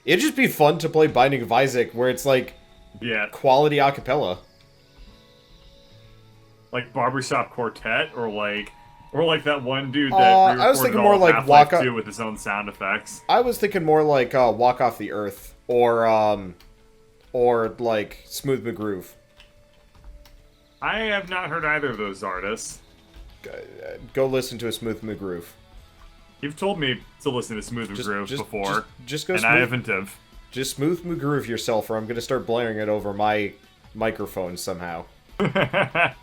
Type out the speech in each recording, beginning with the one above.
It'd just be fun to play Binding of Isaac, where it's like Yeah, quality acapella. like Barbershop Quartet, or like that one dude that I was re-recorded thinking all more of like Half-Life 2 with his own sound effects. I was thinking more like Walk Off the Earth, or like Smooth McGroove. I have not heard either of those artists. Go listen to a Smooth McGroove. You've told me to listen to Smooth Groove before, just go and smooth. I haven't have. Just Smooth McGroove yourself, or I'm gonna start blaring it over my microphone somehow. Hi,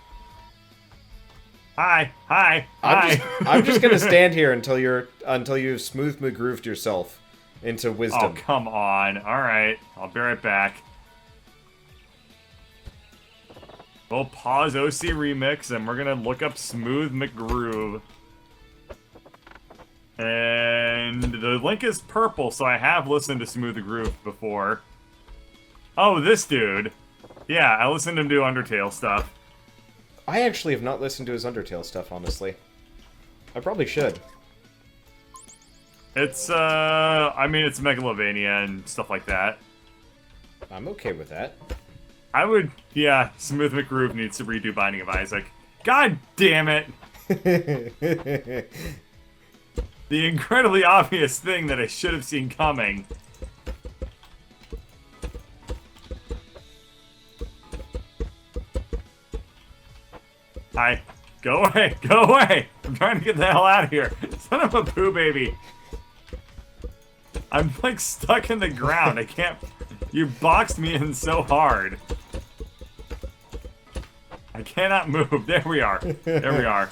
hi, hi. I'm just gonna stand here until you've Smooth McGrooved yourself into wisdom. Oh, come on. Alright, I'll be right back. We'll pause OC Remix, and we're gonna look up Smooth McGroove. And the link is purple, so I have listened to Smooth Groove before. Oh, this dude. Yeah, I listened to him do Undertale stuff. I actually have not listened to his Undertale stuff, honestly. I probably should. It's, I mean, it's Megalovania and stuff like that. I'm okay with that. I would, yeah, Smooth McGroove needs to redo Binding of Isaac. God damn it! The incredibly obvious thing that I should have seen coming. Hi. Go away! Go away! I'm trying to get the hell out of here. Son of a poo baby. I'm like stuck in the ground. I can't... You boxed me in so hard. I cannot move. There we are. There we are.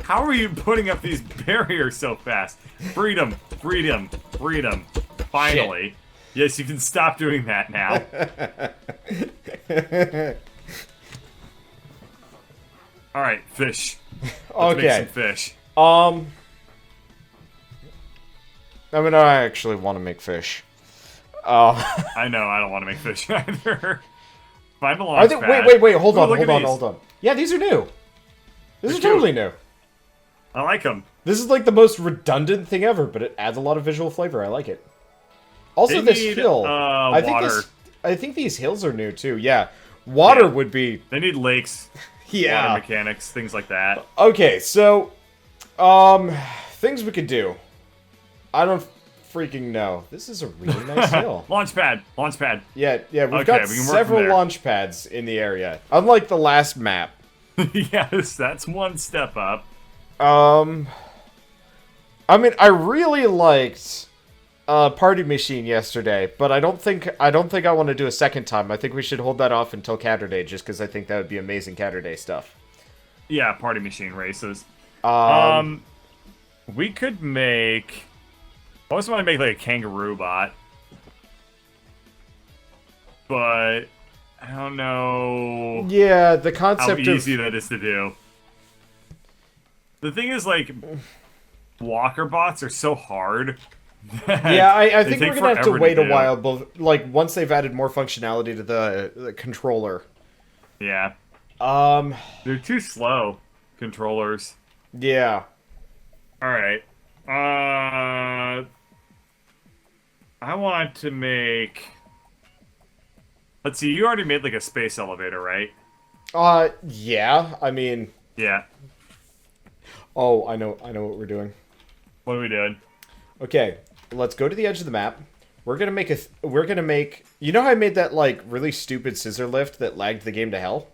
How are you putting up these barriers so fast? Freedom, freedom, freedom. Finally. Shit. Yes, you can stop doing that now. Alright, fish. Let's make some fish. I mean, I actually want to make fish. I know, I don't want to make fish either. Find a launch pad. Wait, hold on. Yeah, these are new. These are totally new. I like them. This is like the most redundant thing ever, but it adds a lot of visual flavor. I like it. Also, this hill. Water. I think these hills are new too. Yeah, water would be. They need lakes. Yeah. Water mechanics, things like that. Okay, so, things we could do. I don't freaking know. This is a really nice hill. Launch pad. Launch pad. Yeah, we've got several launch pads in the area. Unlike the last map. Yes, that's one step up. I mean, I really liked Party Machine yesterday, but I don't think I want to do a second time. I think we should hold that off until Catterday, just because I think that would be amazing Catterday stuff. Yeah, Party Machine races. We could make... I always want to make like a kangaroo bot. But I don't know... Yeah, the concept how easy that is to do. The thing is, like, walker bots are so hard. Yeah, I think we're gonna have to wait a while, but like once they've added more functionality to the controller. Yeah. They're too slow, controllers. Yeah. All right. I want to make. Let's see. You already made like a space elevator, right? Yeah. I mean. Yeah. Oh, I know what we're doing. What are we doing? Okay, let's go to the edge of the map. We're gonna make. You know how I made that like really stupid scissor lift that lagged the game to hell?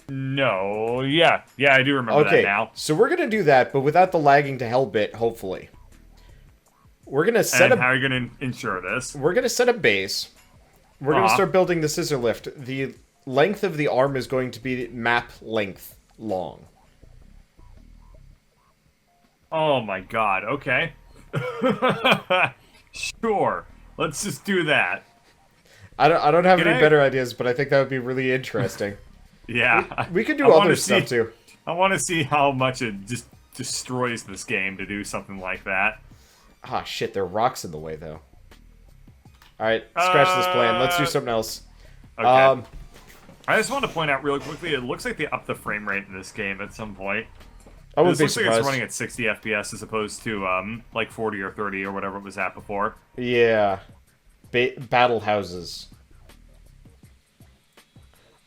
No. Yeah, I do remember that now. So we're gonna do that, but without the lagging to hell bit. Hopefully, we're gonna set up. How are you gonna ensure this? We're gonna set a base. We're gonna start building the scissor lift. The length of the arm is going to be map length long. Oh my god, okay. Sure. Let's just do that. I don't have any better ideas, but I think that would be really interesting. Yeah. We could do other stuff too. I want to see how much it just destroys this game to do something like that. Ah, shit, there are rocks in the way, though. Alright, scratch this plan. Let's do something else. Okay. I just want to point out really quickly, it looks like they upped the frame rate in this game at some point. I wouldn't This be looks like it's surprised. running at 60 FPS as opposed to like 40 or 30 or whatever it was at before. Yeah. Battle houses.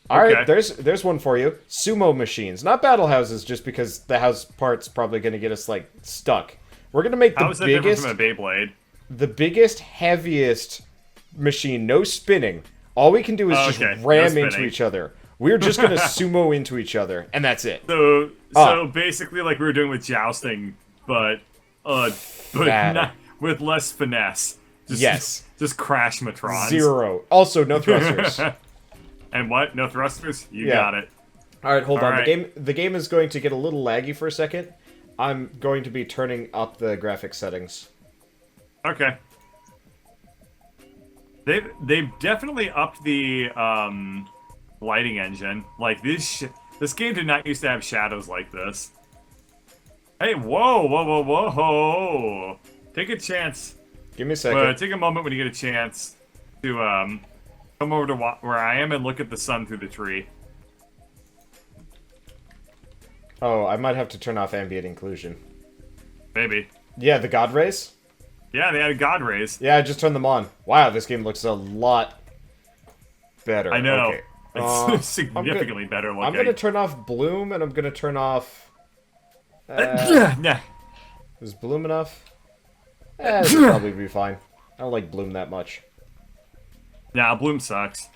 Alright, Okay. there's one for you. Sumo machines. Not battle houses, just because the house part's probably gonna get us, like, stuck. We're gonna make How is that different from a Beyblade? the biggest, heaviest machine. No spinning. All we can do is just Okay, no ram into spinning. each other. We're just gonna sumo into each other, and that's it. So basically, like we were doing with jousting, but Fatter. not with less finesse. Just, Yes. just crash matrons. 0. Also, no thrusters. And what? No thrusters? You Yeah. got it. Alright, hold on. Alright. The game is going to get a little laggy for a second. I'm going to be turning up the graphics settings. Okay. They've definitely upped the lighting engine. Like this game did not used to have shadows like this. Hey, whoa! Take a chance. Give me a second. Take a moment when you get a chance to come over to where I am and look at the sun through the tree. Oh, I might have to turn off ambient inclusion. Maybe. Yeah, the God rays? Yeah, they had God rays. Yeah, I just turned them on. Wow, this game looks a lot better. I know. Okay. It's significantly better looking. I'm gonna turn off Bloom, and I'm gonna turn off... Nah. is Bloom enough? This will probably be fine. I don't like Bloom that much. Nah, Bloom sucks.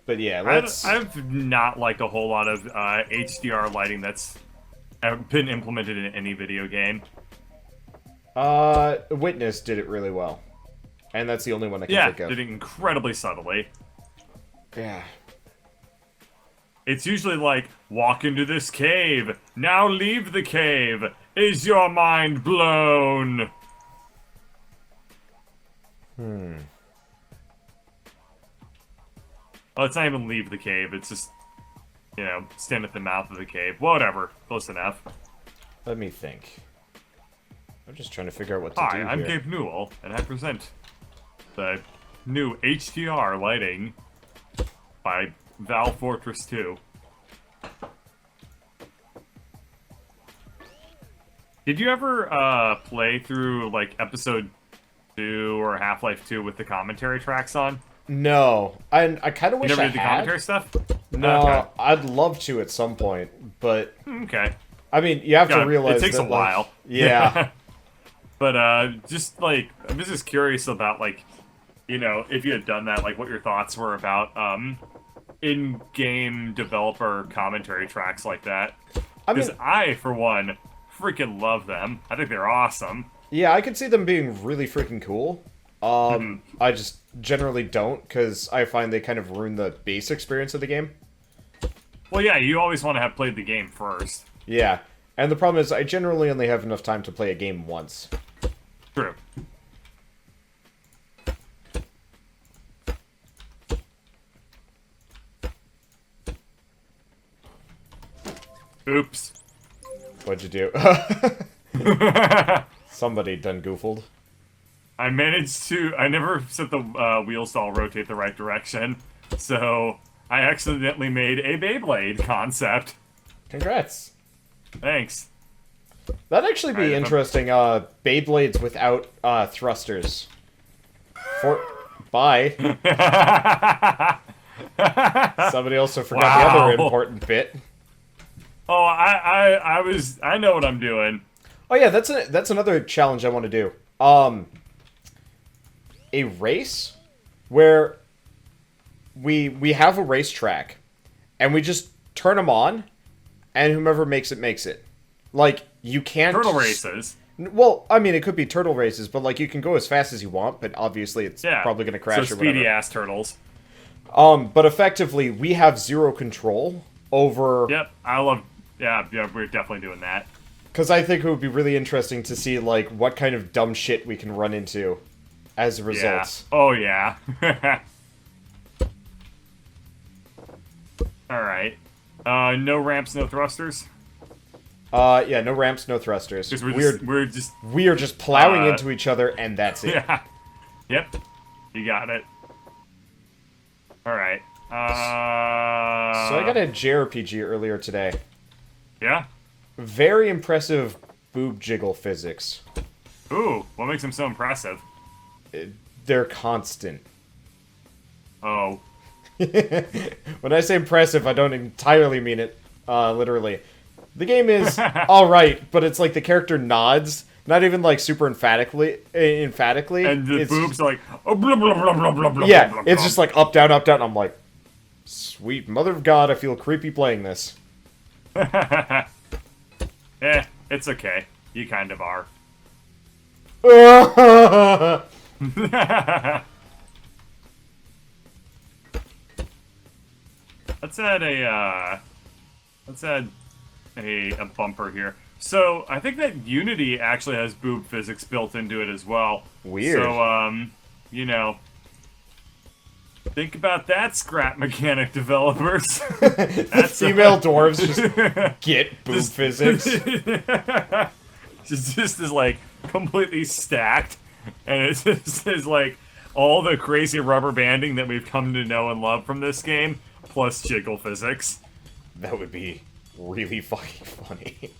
But yeah, let's... I've not liked a whole lot of HDR lighting that's been implemented in any video game. Witness did it really well. And that's the only one I can Yeah, think of. did it incredibly subtly. Yeah. It's usually like, walk into this cave, now leave the cave, is your mind blown? Well, it's not even leave the cave, it's just, you know, stand at the mouth of the cave. Whatever, close enough. Let me think. I'm just trying to figure out what to Hi, do I'm here. Gabe Newell, and I present the new HDR lighting by Val Fortress 2. Did you ever play through like episode 2 or Half-Life 2 with the commentary tracks on? No. I kind of You wish never I did the had. commentary stuff? No, Okay. I'd love to at some point, but... Okay. I mean, you have to God, realize it takes that, a while. Like, yeah. But just like I'm just curious about like, you know, if you had done that, like what your thoughts were about in-game developer commentary tracks like that. I mean, Because I, for one, freaking love them. I think they're awesome. yeah, I could see them being really freaking cool. I just generally don't, because I find they kind of ruin the base experience of the game. Well, yeah, you always want to have played the game first. Yeah, and the problem is I generally only have enough time to play a game once. True. Oops. What'd you do? Somebody done goofled. I managed to... I never set the wheels to all rotate the right direction, so I accidentally made a Beyblade concept. Congrats. Thanks. That'd actually be Alright, interesting, Beyblades without, thrusters. Bye. Somebody also forgot the other Wow. important bit. Oh, I know what I'm doing. Oh yeah, that's another challenge I want to do. A race where we have a racetrack and we just turn them on, and whomever makes it. Like, you can't... Turtle races. Well, I mean, it could be turtle races, but, like, you can go as fast as you want, but obviously it's Yeah. probably going to crash So or whatever. speedy-ass turtles. But effectively, we have zero control over... Yep, I love... Yeah, we're definitely doing that. Because I think it would be really interesting to see, like, what kind of dumb shit we can run into as a result. Yeah. Oh, yeah. Alright. No ramps, no thrusters? Yeah, no ramps, no thrusters. Because we are just... We are just plowing Uh, into each other, and that's it. Yeah. Yep. You got it. Alright. So I got a JRPG earlier today. Yeah? Very impressive boob jiggle physics. Ooh, what makes them so impressive? They're constant. Oh. When I say impressive, I don't entirely mean it literally. The game is alright, but it's like the character nods, not even like super emphatically. And the boobs are like, oh, blah, blah, blah, blah, blah, blah, yeah, blah, it's blah. just like up, down, up, down. I'm like, sweet mother of God, I feel creepy playing this. It's okay. You kind of are. Let's add a bumper here. So I think that Unity actually has boob physics built into it as well. Weird. So you know, think about that, scrap mechanic developers. That's Female dwarves just get boob physics. just is like completely stacked, and it just is like all the crazy rubber banding that we've come to know and love from this game, plus jiggle physics. That would be really fucking funny.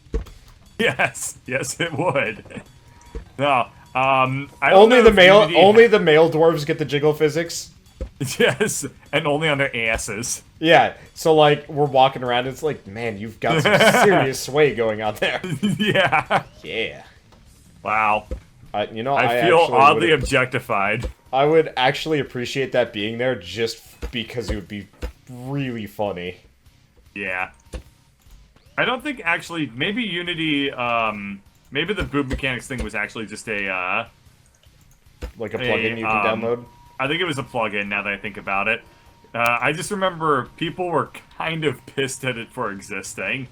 Yes, it would. No, I don't Only know the if male, Unity only the male dwarves get the jiggle physics. Yes, and only on their asses. Yeah, so like we're walking around, it's like, man, you've got some serious sway going on there. Yeah. Yeah. Wow. You know, I feel actually oddly objectified. I would actually appreciate that being there just because it would be really funny. Yeah. I don't think actually, maybe Unity, maybe the boob mechanics thing was actually just a, Like a plugin you can download? I think it was a plugin now that I think about it. I just remember people were kind of pissed at it for existing.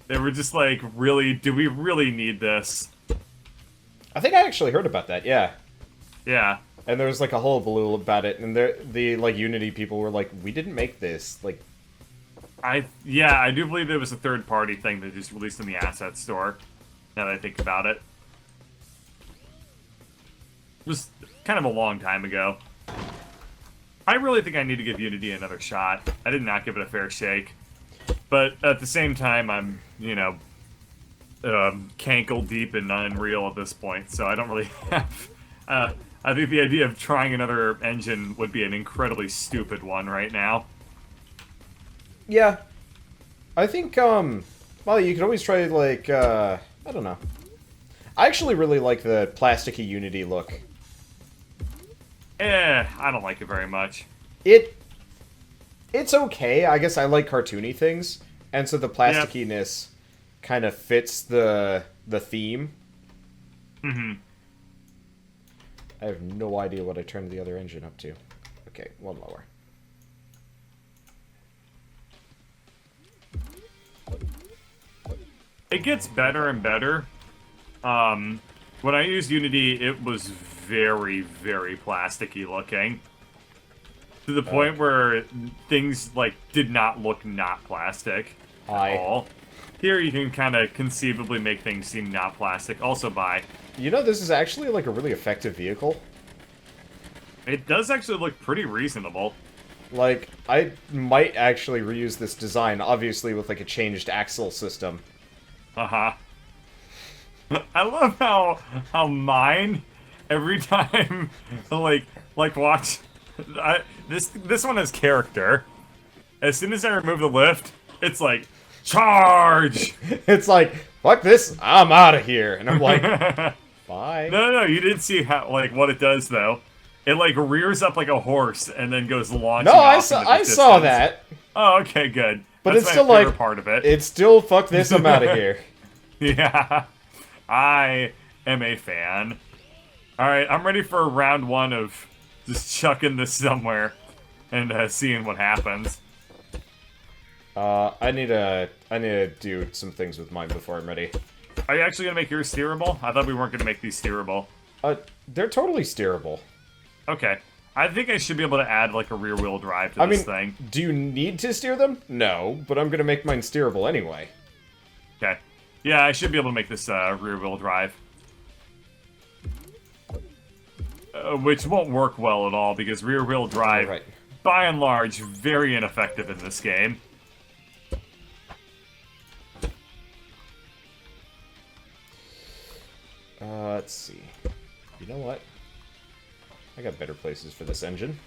They were just like, really, do we really need this? I think I actually heard about that, yeah. Yeah. And there was like a hullabaloo about it, and the like Unity people were like, we didn't make this, like... I do believe it was a third-party thing that just released in the asset store, now that I think about it. It was kind of a long time ago. I really think I need to give Unity another shot. I did not give it a fair shake. But at the same time, I'm, you know, cankle deep in Unreal at this point, so I don't really have... I think the idea of trying another engine would be an incredibly stupid one right now. Yeah. I think, well, you could always try, like, I don't know. I actually really like the plasticky Unity look. I don't like it very much. It's okay. I guess I like cartoony things, and so the plasticiness kind of fits the theme. Mm-hmm. I have no idea what I turned the other engine up to. Okay, one lower. It gets better and better. When I used Unity, it was very, very plasticky looking. To the point where things, like, did not look not plastic at all. Here you can kind of conceivably make things seem not plastic. Also by... You know, this is actually, like, a really effective vehicle. It does actually look pretty reasonable. Like, I might actually reuse this design, obviously with, like, a changed axle system. Uh-huh. I love how mine, every time, like watch... This one has character. As soon as I remove the lift, it's like, charge! It's like, fuck this, I'm out of here. And I'm like, bye. No, you didn't see how, like, what it does, though. It, like, rears up like a horse and then goes launching off into the I saw distance. that. Oh, okay, good. But That's it's my still favorite like, part of it. it's still, fuck this, I'm out of here. Yeah. I am a fan. Alright, I'm ready for round one of just chucking this somewhere and seeing what happens. I need to do some things with mine before I'm ready. Are you actually gonna make yours steerable? I thought we weren't gonna make these steerable. They're totally steerable. Okay. I think I should be able to add, like, a rear-wheel drive to this thing. Do you need to steer them? No, but I'm gonna make mine steerable anyway. Okay. Yeah, I should be able to make this rear-wheel drive. which won't work well at all because rear-wheel drive, Right. by and large, very ineffective in this game. Let's see. You know what? I got better places for this engine.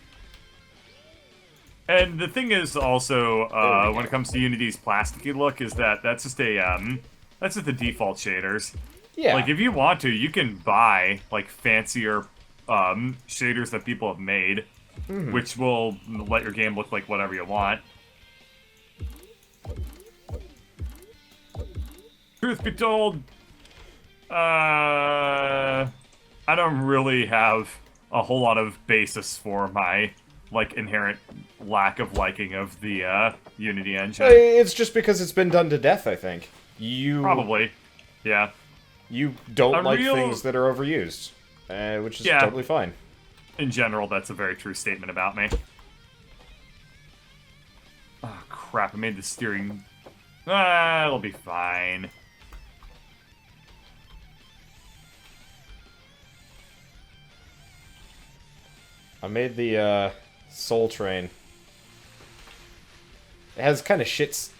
And the thing is also, There we when go. it comes to Unity's plasticky look, is that that's just the default shaders. Yeah. Like, if you want to, you can buy, like, fancier, shaders that people have made, which will let your game look like whatever you want. Truth be told, I don't really have a whole lot of basis for my, like, inherent lack of liking of the, Unity engine. It's just because it's been done to death, I think. You Probably. Yeah. You don't like Unreal- things that are overused, which is Yeah. totally fine. In general, that's a very true statement about me. Oh, crap, I made the steering... it'll be fine. I made the Soul Train. It has kind of shit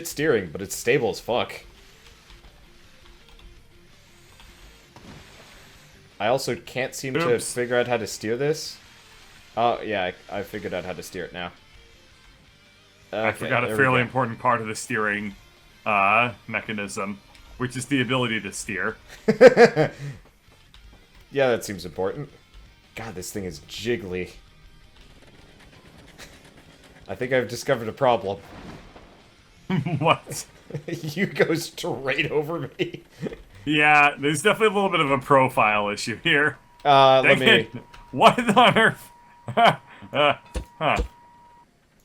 steering, but it's stable as fuck. I also can't seem to Oops. figure out how to steer this. Oh, yeah, I figured out how to steer it now. I Okay, forgot a there we fairly go. important part of the steering mechanism, which is the ability to steer. Yeah, that seems important. God, this thing is jiggly. I think I've discovered a problem. What? You go straight over me. Yeah, there's definitely a little bit of a profile issue here. Let Dang me it. What on earth? Huh.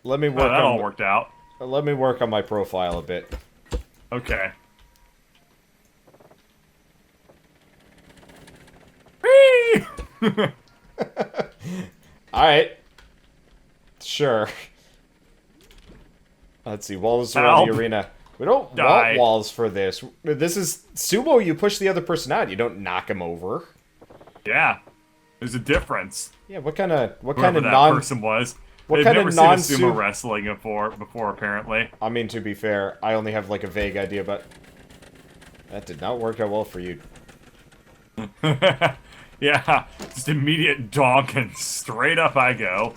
let me Oh, work that all on worked out. let me work on my profile a bit. Okay. Whee! All right. Sure. Let's see. Walls around the Help. arena. We don't Die. want walls for this. This is Sumo. You push the other person out. You don't knock him over. Yeah, there's a difference. Yeah. What kind of Whoever that non? person was. what They've kind never of seen a non-su- sumo wrestling before apparently. I mean, to be fair, I only have like a vague idea, but that did not work out well for you. Yeah, just immediate donk and straight up I go.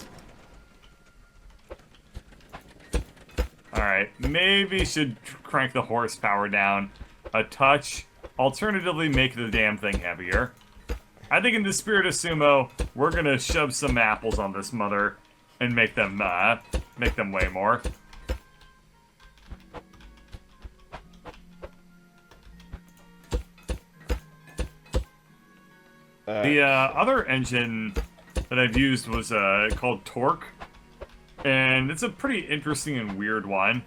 Alright, maybe should crank the horsepower down a touch. Alternatively, make the damn thing heavier. I think in the spirit of sumo, we're gonna shove some apples on this mother and make them weigh more. The other engine that I've used was called Torque, and it's a pretty interesting and weird one.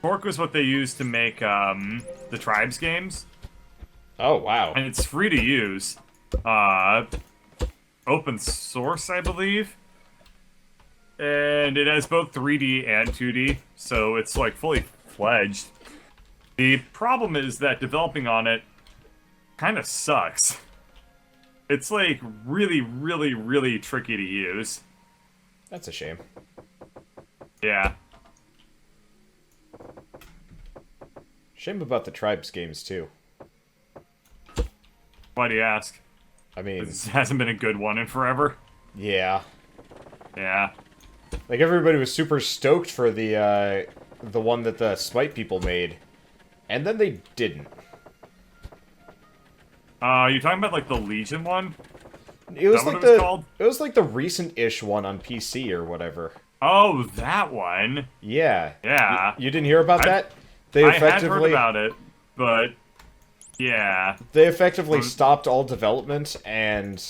Torque was what they used to make the Tribes games, Oh wow. and it's free to use. Open source, I believe. And it has both 3D and 2D, so it's like fully fledged. The problem is that developing on it kind of sucks. It's like really, really, really tricky to use. That's a shame. Yeah. Shame about the Tribes games too. Why do you ask? I mean, This hasn't been a good one in forever. yeah. Yeah. Like everybody was super stoked for the one that the Smite people made, and then they didn't. You talking about like the Legion one? It was Is that like what it was called? it was like the recent-ish one on PC or whatever. Oh, that one. Yeah. Yeah. You didn't hear about I- that? They I had heard effectively about it, but yeah. they effectively stopped all development and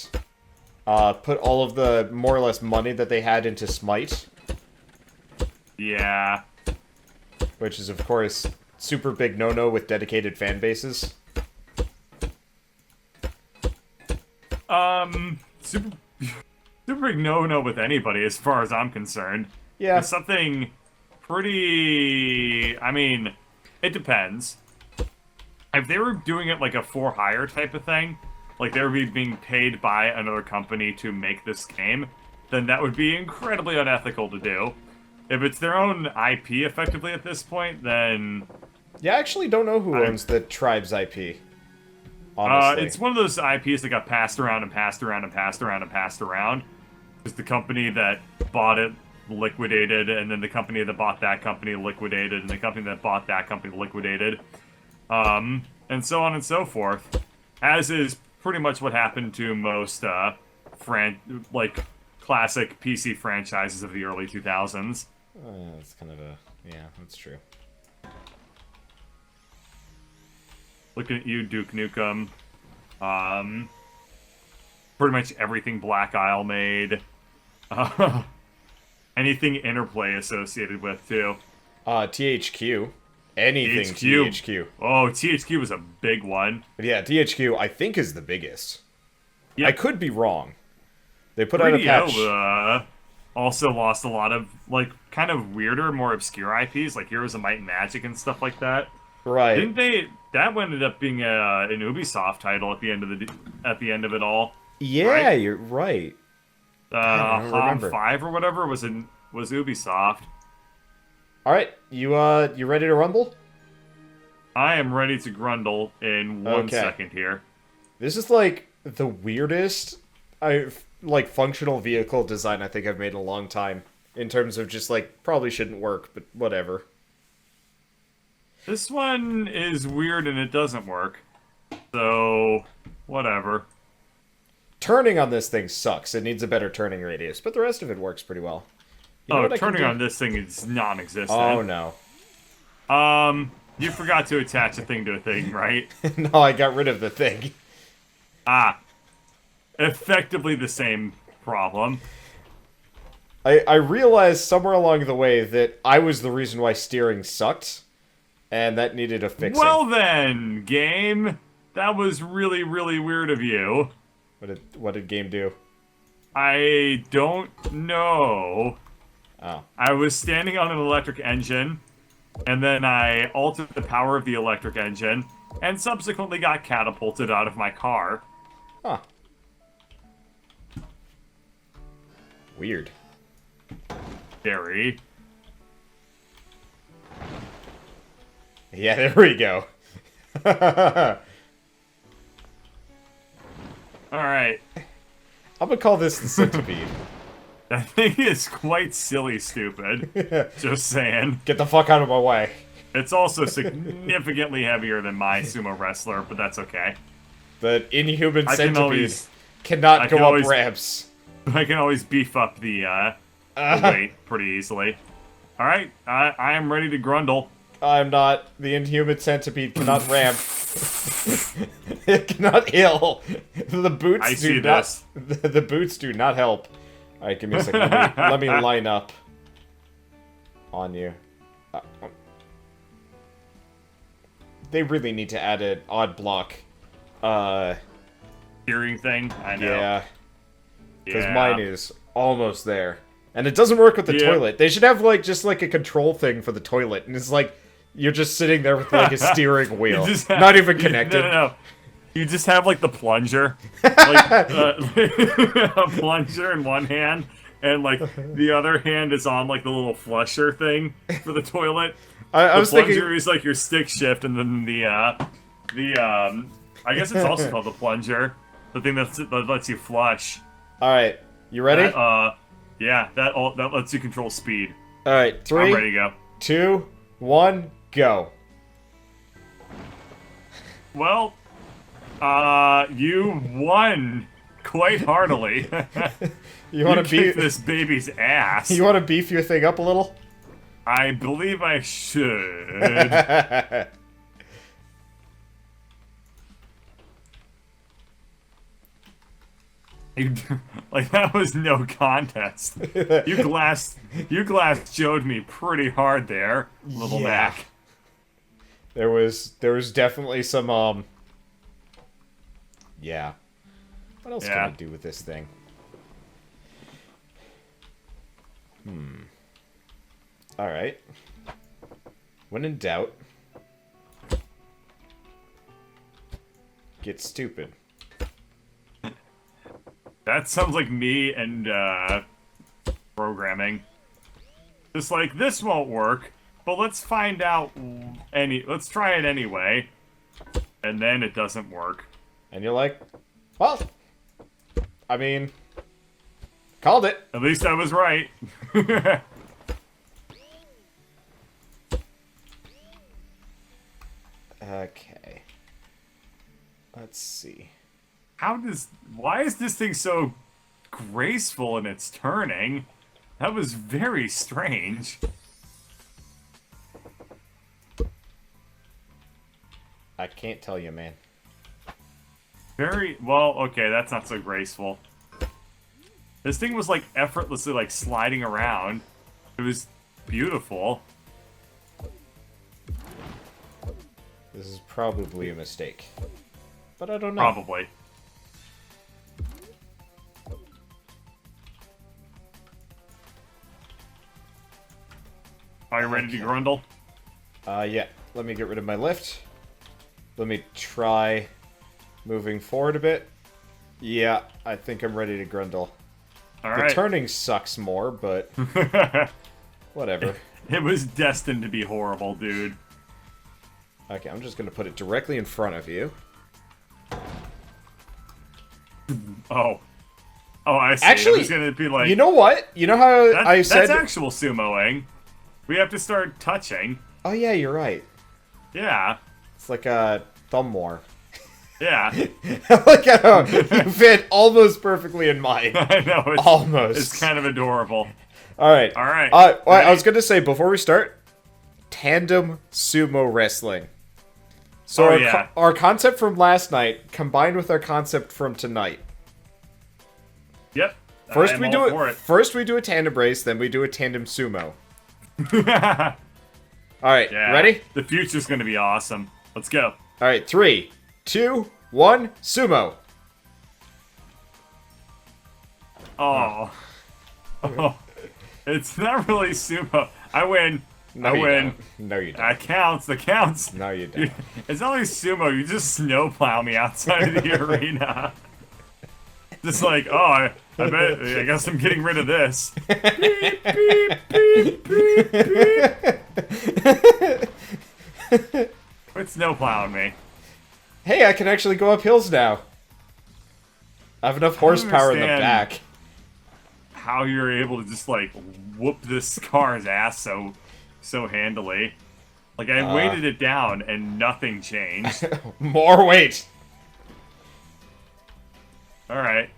put all of the more or less money that they had into Smite, Yeah. which is of course super big no-no with dedicated fan bases. Super big no-no with anybody as far as I'm concerned. Yeah. It's something pretty... I mean, it depends. If they were doing it like a for-hire type of thing, like they were being paid by another company to make this game, then that would be incredibly unethical to do. If it's their own IP effectively at this point, then Yeah, I actually don't know who owns the Tribe's IP. Honestly. it's one of those IPs that got passed around and passed around and passed around and passed around. Because the company that bought it liquidated, and then the company that bought that company liquidated, and the company that bought that company liquidated, and so on and so forth. As is pretty much what happened to most like classic PC franchises of the early 2000s. That's kind of a... Yeah, that's true. Looking at you, Duke Nukem. Pretty much everything Black Isle made. Anything Interplay associated with, too. THQ. Anything THQ. THQ. Oh, THQ was a big one. But yeah, THQ, I think, is the biggest. Yep. I could be wrong. They put out a patch. Also lost a lot of, like, kind of weirder, more obscure IPs, like Heroes of Might and Magic and stuff like that. Right. Didn't they? That ended up being an Ubisoft title at the end of it all. Yeah, right? You're right. HOM 5 or whatever was Ubisoft. All right, you ready to rumble? I am ready to grundle in 1 second here. This is like the weirdest functional vehicle design I think I've made in a long time. In terms of just like probably shouldn't work, but whatever. This one is weird and it doesn't work. So, whatever. Turning on this thing sucks. It needs a better turning radius, but the rest of it works pretty well. You know what turning on this thing is non-existent. Oh, no. You forgot to attach a thing to a thing, right? No, I got rid of the thing. Effectively the same problem. I realized somewhere along the way that I was the reason why steering sucked, and that needed a fixing. Well then, game. That was really, really weird of you. What did game do? I don't know. Oh. I was standing on an electric engine, and then I altered the power of the electric engine, and subsequently got catapulted out of my car. Huh. Weird. Very. Yeah, there we go. Alright. I'm gonna call this the centipede. That thing is quite silly stupid. Just saying. Get the fuck out of my way. It's also significantly heavier than my sumo wrestler, but that's okay. The inhuman centipede always, cannot go up ramps. I can always beef up the weight pretty easily. Alright, I am ready to grundle. I'm not. The inhuman centipede cannot ramp. It cannot heal. The boots do not. The boots do not help. All right, give me a second. Let me line up on you. They really need to add an odd block. Steering thing. I know. Yeah. Because mine is almost there, and it doesn't work with the toilet. They should have just like a control thing for the toilet, and it's like. You're just sitting there with like a steering wheel, not even connected. No. You just have like the plunger, like a plunger in one hand, and like the other hand is on like the little flusher thing for the toilet. I was thinking the plunger is like your stick shift, and then the I guess it's also called the plunger, the thing that lets you flush. All right, you ready? Yeah, that lets you control speed. All right, 3, I'm ready to go. 2, 1, go. Well, you won quite heartily. You want to beef this baby's ass? You want to beef your thing up a little? I believe I should. Like that was no contest. You glass showed me pretty hard there, little Knack. There was definitely some yeah. What else can I do with this thing? All right. When in doubt, get stupid. that sounds like me and programming. Just like, this won't work, but let's find out let's try it anyway. And then it doesn't work. And you're like, well, I mean, called it. At least I was right. Okay. Let's see. Why is this thing so graceful in its turning? That was very strange. I can't tell you, man. Very, well, okay, that's not so graceful. This thing was, like, effortlessly, like, sliding around. It was beautiful. This is probably a mistake. But I don't know. Probably. Are you ready to grundle? Yeah. Let me get rid of my lift. Let me try moving forward a bit. Yeah, I think I'm ready to grundle. Alright. The turning sucks more, but whatever. It was destined to be horrible, dude. Okay, I'm just gonna put it directly in front of you. Oh. Oh, I see. Actually, it was gonna be like... You know what? You know how I said... That's actual sumoing. We have to start touching. Oh yeah, you're right. Yeah. It's like a thumb war. Yeah. Look at how you fit almost perfectly in mine. I know. Almost. It's kind of adorable. Alright. Alright. I was gonna say, before we start, tandem sumo wrestling. So our concept from last night combined with our concept from tonight. Yep. First we do a tandem race, then we do a tandem sumo. Alright, Yeah. ready? The future's gonna be awesome. Let's go. Alright, 3, 2, 1, sumo. Oh. Oh. It's not really sumo. I win. No, I win. Don't. No, you don't. That counts. That counts. No, you don't. It's not like sumo. You just snowplow me outside of the arena. Just like, oh, I guess I'm getting rid of this. Beep, beep, beep, beep, beep. Quit snowplowing me. Hey, I can actually go up hills now. I have enough horsepower in the understand. back. How you're able to just, like, whoop this car's ass so handily. Like, I weighted it down and nothing changed. More weight. Alright.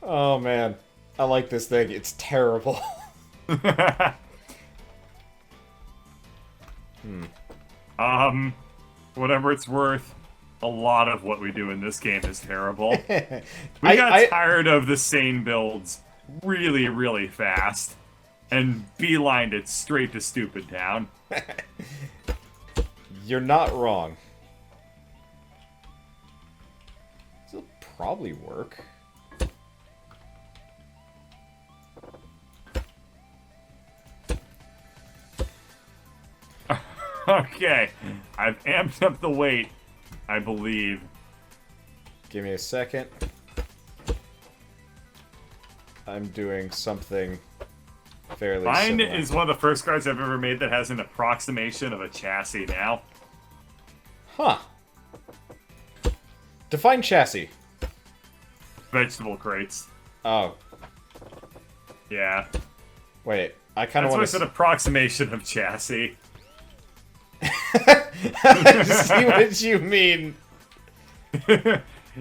Oh, man. I like this thing. It's terrible. Whatever it's worth, a lot of what we do in this game is terrible. We got tired of the sane builds really, really fast. And beelined it straight to Stupid Town. You're not wrong. This'll probably work. Okay, I've amped up the weight, I believe. Give me a second. I'm doing something fairly Mine similar. is one of the first cards I've ever made that has an approximation of a chassis now. Huh. Define chassis. Vegetable crates. Oh. Yeah. Wait. I kind of That's why I want said to approximation of chassis. see what you mean.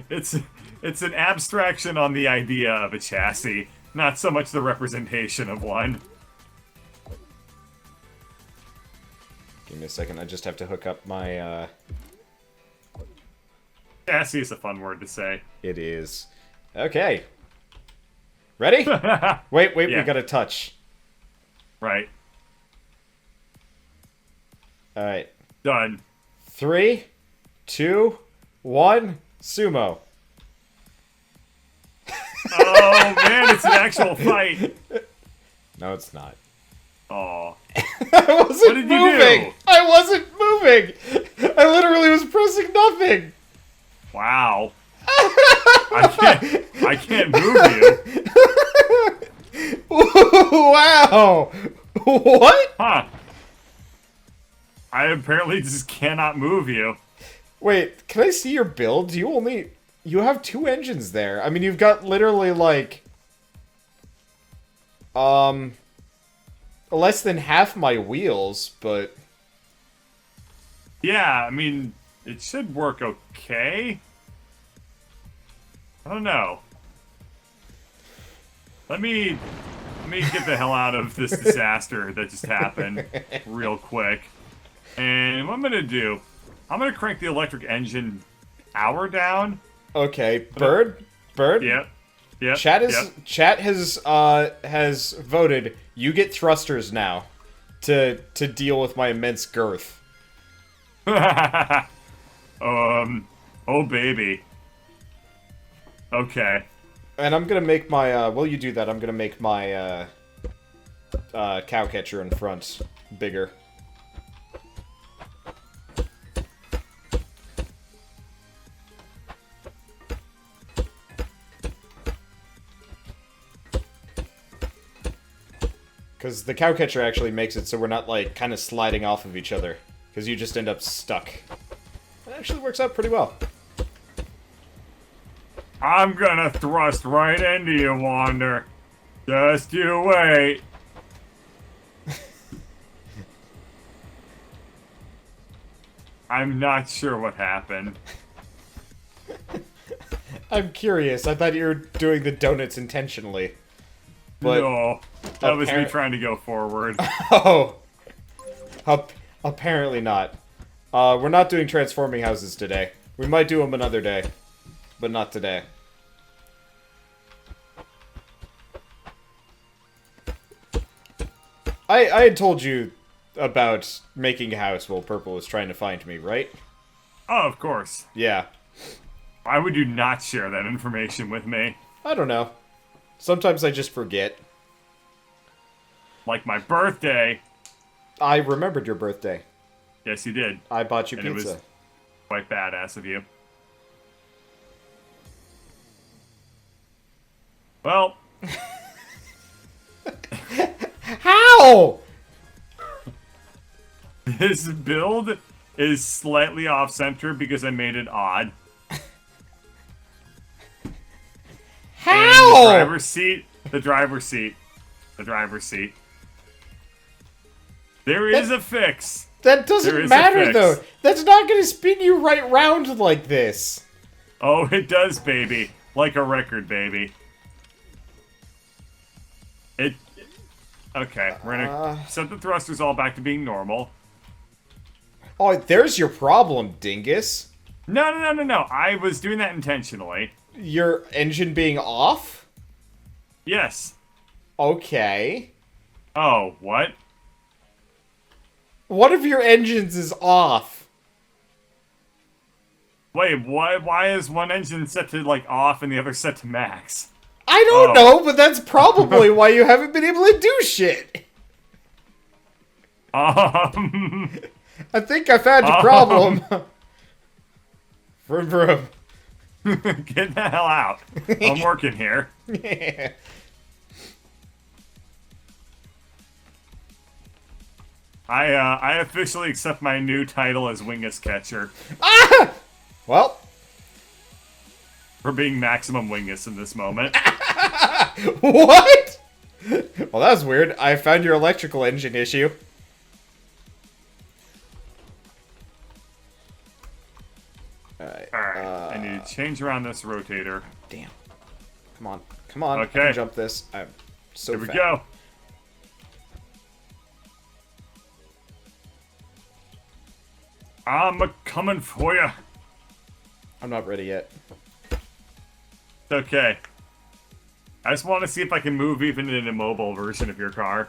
It's an abstraction on the idea of a chassis, not so much the representation of one. Give me a second. I just have to hook up my, Chassis is a fun word to say. It is. Okay. Ready? Wait, Yeah. we gotta touch. Right. Alright. Done. 3, 2, 1, sumo. Oh man, it's an actual fight. No, it's not. Oh. I wasn't What did you moving! do? I wasn't moving! I literally was pressing nothing. Wow. I can't move you. Wow. What? Huh. I apparently just cannot move you. Wait, can I see your build? You have 2 engines there. I mean, you've got literally like less than half my wheels, but Yeah, I mean, it should work okay. I don't know. Let me get the hell out of this disaster that just happened real quick. And what I'm gonna do, I'm gonna crank the electric engine power down. okay, Bird? Yep. Yep. Chat has voted you get thrusters now to deal with my immense girth. Oh baby. Okay. And I'm gonna make my, while you do that, I'm gonna make my, cow catcher in front bigger. Because the cow catcher actually makes it so we're not, like, kind of sliding off of each other. Because you just end up stuck. It actually works out pretty well. I'm gonna thrust right into you, Wander. Just you wait. I'm not sure what happened. I'm curious. I thought you were doing the donuts intentionally. But no, that was me trying to go forward. Oh. Apparently not. We're not doing transforming houses today. We might do them another day. But not today. I had told you about making a house while Purple was trying to find me, right? Oh, of course. Yeah. Why would you not share that information with me? I don't know. Sometimes I just forget. Like my birthday. I remembered your birthday. Yes, you did. I bought you And pizza. it was quite badass of you. Well. How? This build is slightly off-center because I made it odd. How? And the driver's seat. There is a fix. That doesn't matter, though. That's not going to spin you right round like this. Oh, it does, baby. Like a record, baby. Okay, we're gonna set the thrusters all back to being normal. Oh, there's your problem, dingus. No. I was doing that intentionally. Your engine being off? Yes. Okay. Oh, what? One of your engines is off. Wait, why is one engine set to, like, off and the other set to max? I don't know, but that's probably why you haven't been able to do shit. I think I found your problem. Vroom vroom. Get the hell out. I'm working here. Yeah. I officially accept my new title as Wingus Catcher. Ah! Well. For being maximum Wingus in this moment. What? Well, that was weird. I found your electrical engine issue. Alright, I need to change around this rotator. Damn. Come on. Come on. Okay. I can jump this. I'm so Here we fat. go. I'm a-coming for you. I'm not ready yet. It's okay. I just want to see if I can move even in a mobile version of your car.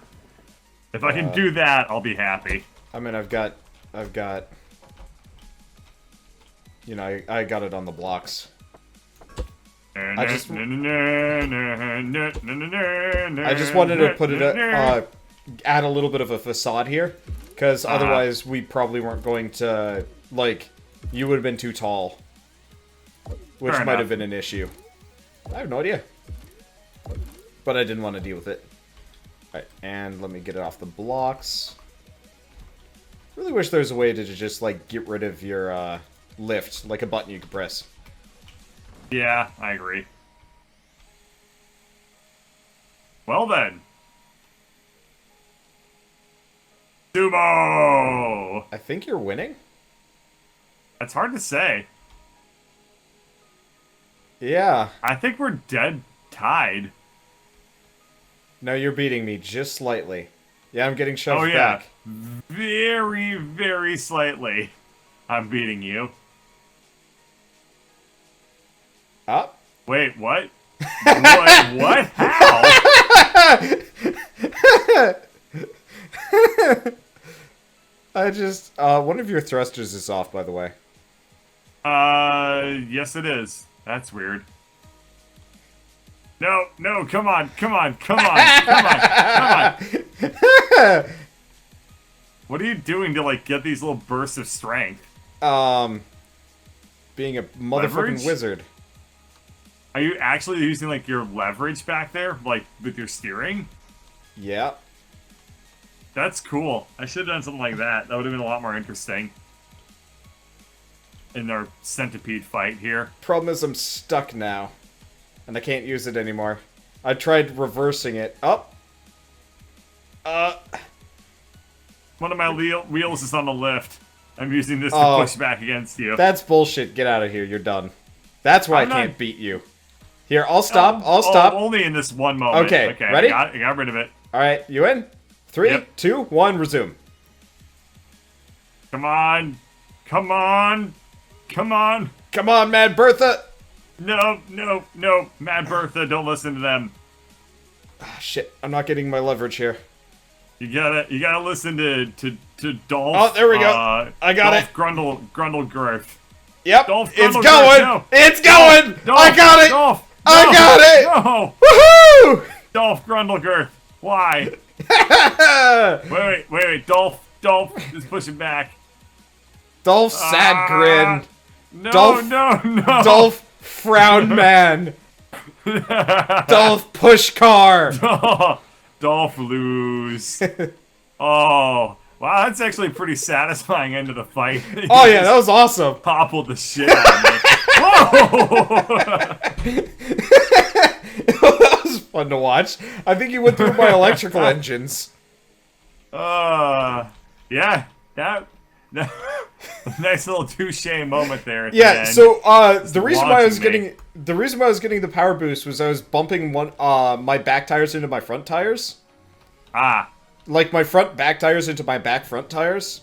If I can do that, I'll be happy. I mean, I've got, you know, I got it on the blocks. I just wanted to put it, add a little bit of a facade here, because otherwise we probably weren't going to like, you would have been too tall. Which Fair might enough. have been an issue. I have no idea. But I didn't want to deal with it. Alright, and let me get it off the blocks. Really wish there was a way to just, like, get rid of your, lift. Like a button you could press. Yeah, I agree. Well then. Sumo! I think you're winning? That's hard to say. Yeah. I think we're dead tied. No, you're beating me just slightly. Yeah, I'm getting shoved Oh yeah. back. Very, very slightly. I'm beating you. Up. Wait, what? What? How? I just, one of your thrusters is off, by the way. Yes it is. That's weird. No, no, come on, come on, come on, come on, come on. What are you doing to, like, get these little bursts of strength? Being a motherfucking Leverage? wizard. Are you actually using, like, your leverage back there? Like, with your steering? Yeah. That's cool. I should have done something like that. That would have been a lot more interesting. In our centipede fight here. Problem is I'm stuck now. And I can't use it anymore. I tried reversing it. Up. One of my wheels is on the lift. I'm using this to Oh. push back against you. That's bullshit. Get out of here. You're done. That's why I'm I can't not- beat you. Here, I'll stop. I'll stop. Only in this one moment. Okay, ready? I got rid of it. Alright, you in? 3, Yep. 2, 1, resume. Come on. Come on. Come on. Come on, Mad Bertha! No, no, no. Mad Bertha, don't listen to them. Ah, shit, I'm not getting my leverage here. You gotta listen to Dolph. Oh, there we go. I got Dolph it. Grundle Girth. Yep, Dolph it's Grundle going! Girth, no. It's going! Dolph, I got it! Dolph, I no, got it! No. Woohoo! Dolph Grundle Girth. Why? Wait. Dolph, just push it back. Dolph sad grin. No, Dolph- no. Dolph frown man. Dolph push car. Dolph lose. Oh, wow, that's actually a pretty satisfying end of the fight. Oh yeah, that was awesome. Poppled the shit out of me. Whoa! That was fun to watch. I think you went through my electrical engines. Yeah, that nice little touche moment there. At the Yeah, end. so the reason why I was launching me. getting the power boost was I was bumping my back tires into my front tires. Like my front back tires into my back front tires.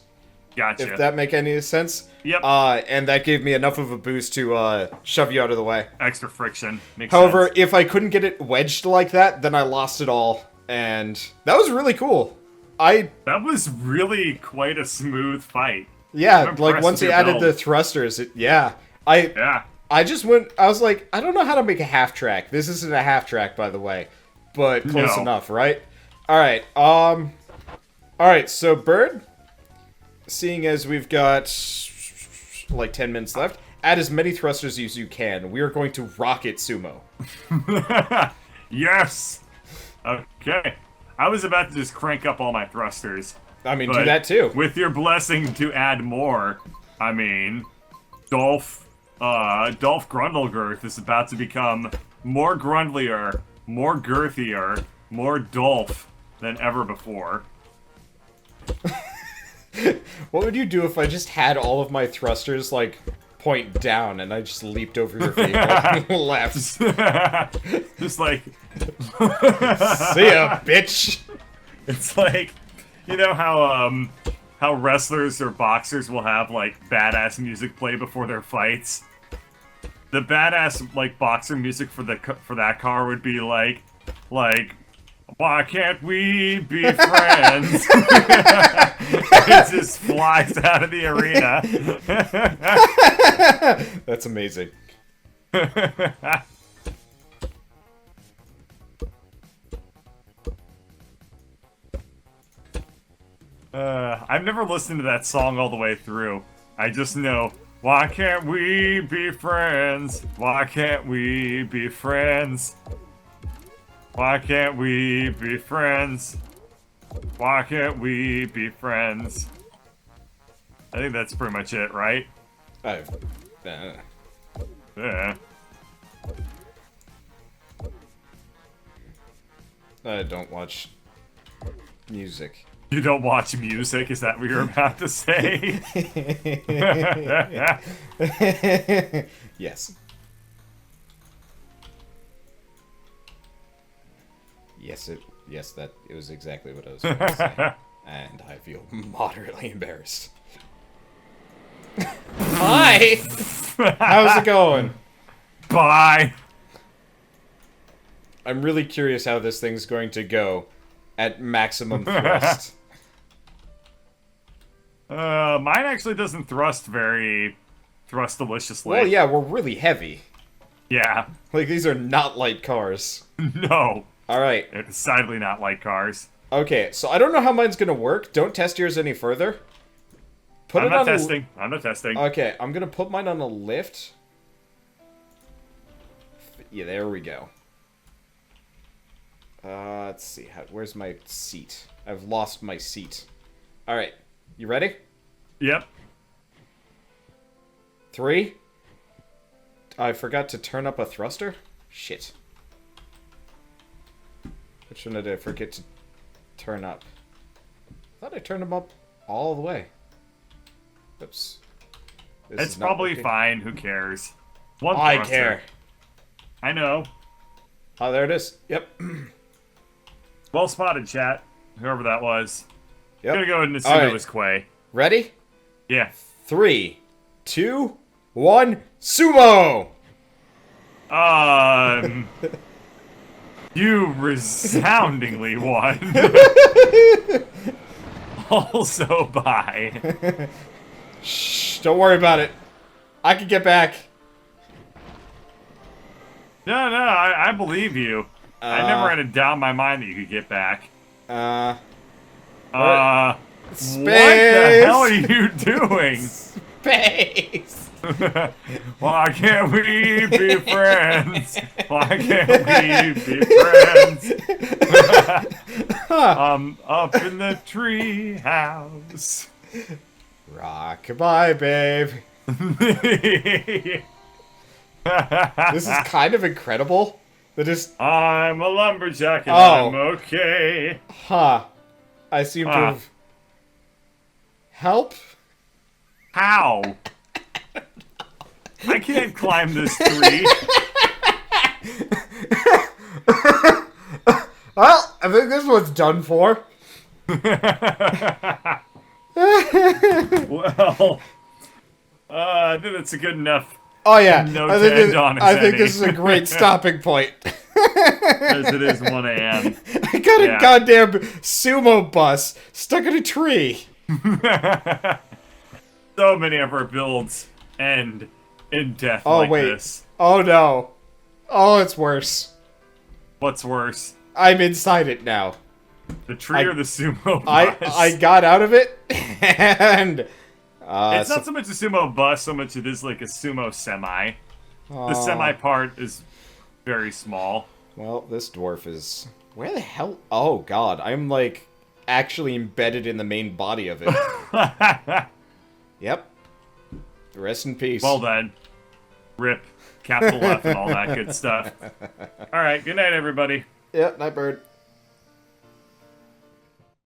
Gotcha. If that make any sense. Yep. And that gave me enough of a boost to shove you out of the way. Extra friction. Makes However, sense. if I couldn't get it wedged like that, then I lost it all. And that was really cool. That was really quite a smooth fight. Yeah, I'm like impressed once with he your added build. the thrusters, Yeah. I just went, I was like, I don't know how to make a half track. This isn't a half track, by the way. But close No. enough, right? Alright, alright, so Bird, seeing as we've got like 10 minutes left, add as many thrusters as you can. We are going to rocket Sumo. Yes! Okay. I was about to just crank up all my thrusters. I mean, But do that too. With your blessing to add more, I mean, Dolph Grundlegirth is about to become more grundlier, more girthier, more Dolph than ever before. What would you do if I just had all of my thrusters, like, point down and I just leaped over your vehicle left? Just like... See ya, bitch! It's like, you know how wrestlers or boxers will have, like, badass music play before their fights? The badass, like, boxer music for that car would be like, why can't we be friends? It just flies out of the arena. That's amazing. I've never listened to that song all the way through. I just know. Why can't we be friends? Why can't we be friends? Why can't we be friends? Why can't we be friends? I think that's pretty much it, right? Yeah. I don't watch music. You don't watch music? Is that what you're about to say? Yes. Yes, that it was exactly what I was going to say. And I feel moderately embarrassed. Hi! How's it going? Bye! I'm really curious how this thing's going to go at maximum thrust. Mine actually doesn't thrust deliciously. Well, yeah, we're really heavy. Yeah. Like, these are not light cars. No. Alright. They're decidedly not light cars. Okay, so I don't know how mine's gonna work. Don't test yours any further. I'm not testing. I'm not testing. Okay, I'm gonna put mine on a lift. Yeah, there we go. Let's see. Where's my seat? I've lost my seat. Alright, you ready? Yep. 3. I forgot to turn up a thruster? Shit. Which one did I forget to turn up? I thought I turned them up all the way. Oops. It's probably fine. Who cares? One I thruster. care. I know. Oh, there it is. Yep. Well spotted, chat. Whoever that was. Yep. I'm gonna go ahead and assume Alright. it was Quay. Ready? Yeah. 3, 2, 1, Sumo! You resoundingly won. Also, bye. Shh, don't worry about it. I can get back. No, I believe you. I never had a doubt in my mind that you could get back. Space. What the hell are you doing? Space. Why can't we be friends? Why can't we be friends? I'm up in the tree house. Rock-a-bye, babe. This is kind of incredible. That is... I'm a lumberjack and Oh. I'm okay. Huh. I seem to have... Help? How? I can't climb this tree. Well, I think this one's done for. Well, I think that's a good enough. Oh yeah, No I think, to end on, I think Zenny. this is a great stopping point. As it is 1 a.m. I got a Yeah. goddamn sumo bus stuck in a tree. So many of our builds end in death Oh like wait. this. Oh no. Oh, it's worse. What's worse? I'm inside it now. The tree or the sumo bus? I got out of it, and it's not so much a sumo bus, so much it is like a sumo semi. The semi part is very small. Well, this dwarf is... Where the hell... Oh, God. I'm, like, actually embedded in the main body of it. Yep. Rest in peace. Well then. Rip. Capital F and all that good stuff. Alright, good night, everybody. Yep, night bird.